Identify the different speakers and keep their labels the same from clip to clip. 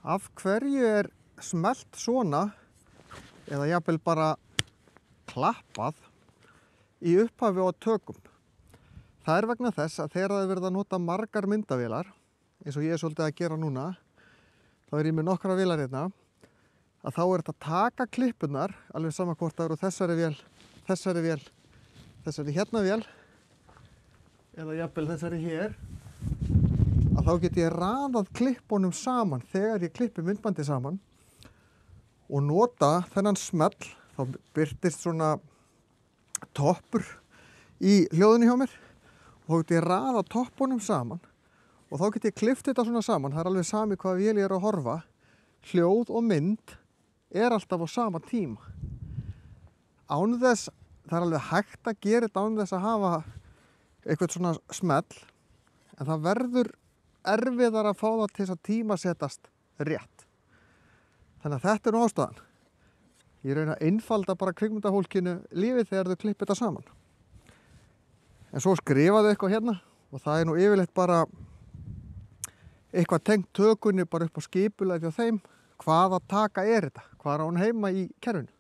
Speaker 1: Af hverju smellt svona eða jafnvel bara klappað í upphafi og tökum? Það vegna þess að þegar það verið að nota margar myndavélar, eins og ég svolítið að gera núna, þá ég með nokkra vélar hérna, að þá þetta að taka klippunar, alveg sama hvort það eru þessari vél, þessari hérna vél, eða jafnvel þessari hér, að þá get ég raðað klippunum saman þegar ég klippi myndbandi saman og nota þennan smell. Þá birtist svona toppur í hljóðinu hjá mér og þá get ég raðað toppunum saman og þá get ég klippt þetta svona saman. Það alveg sami hvað vél ég að horfa, hljóð og mynd alltaf á sama tíma. Án þess, það alveg hægt að gera þetta án þess að hafa eitthvað svona smell, en það verður erfiðar að fá það til að tímasetast rétt. Þannig að þetta nú ástæðan. Ég reyna að einfalda bara kvikmyndafólkinu lífið þegar þau klippa þetta saman. En svo skrifa þau eitthvað hérna og það nú yfirleitt bara eitthvað tengt tökunni bara upp á skipulagi hjá þeim. Hvaða taka þetta? Hvað hún heima í kerfinu?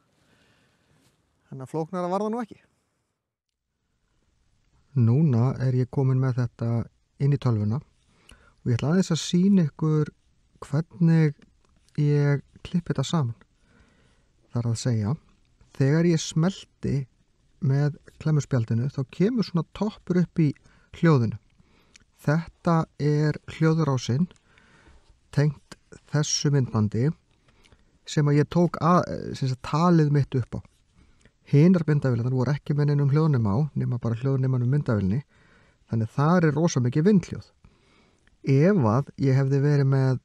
Speaker 1: Þannig að flóknara var það nú ekki. Núna ég komin með þetta inn í tölvuna og ég ætla aðeins að sýna ykkur hvernig ég klippi þetta saman. Það að segja, þegar ég smelti með klemmuspjaldinu þá kemur svona toppur upp í hljóðinu. Þetta hljóðrásinn tengt þessu myndbandi sem að ég tók talið mitt upp á. Hinar myndavélarnar voru ekki með neinum hljóðnum á, nema bara hljóðnum myndavélinni, þannig þar rosa mikið vindhljóð. Ef að ég hefði verið með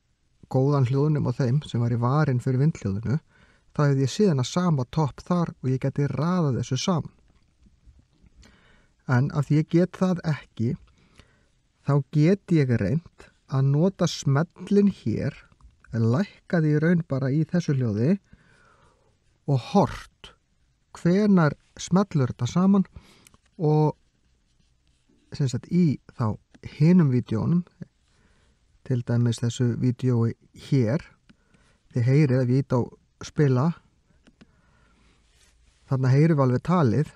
Speaker 1: góðan hljóðnum á þeim sem var í varinn fyrir vindhljóðinu, þá hefði ég síðan að sama topp þar og ég geti raðað þessu saman. En af því ég get það ekki, þá get ég reynt að nota smellin hér, lækkaði í raun bara í þessu hljóði og hort hvenar smellur þetta saman og í þá hinum vídeónum, til dæmis þessu vídeói hér, þið heyrið að við ít á spila, þarna heyrum við alveg talið,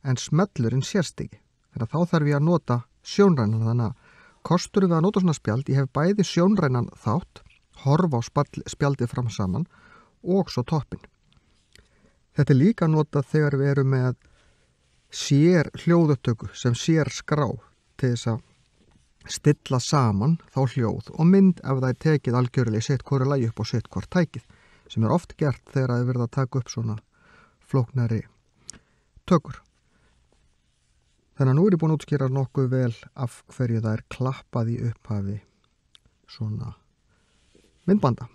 Speaker 1: en smellurinn sérst ekki. Þannig að þá þarf ég að nota sjónrænan, þannig að kosturum við að nota svona spjald, ég hef bæði sjónrænan þátt, horfa á spjaldið fram saman og svo toppin. Þetta líka notað þegar við erum með sér hljóðupptöku sem sér skrá til þess að stilla saman þá hljóð og mynd ef það tekið algjörlega í sitt hvoru lagi upp á sitt hvort tækið, sem oft gert þegar það verið að taka upp svona flóknari tökur. Þannig að nú ég búin að útskýra nokkuð vel af hverju það klappað í upphafi svona myndbanda.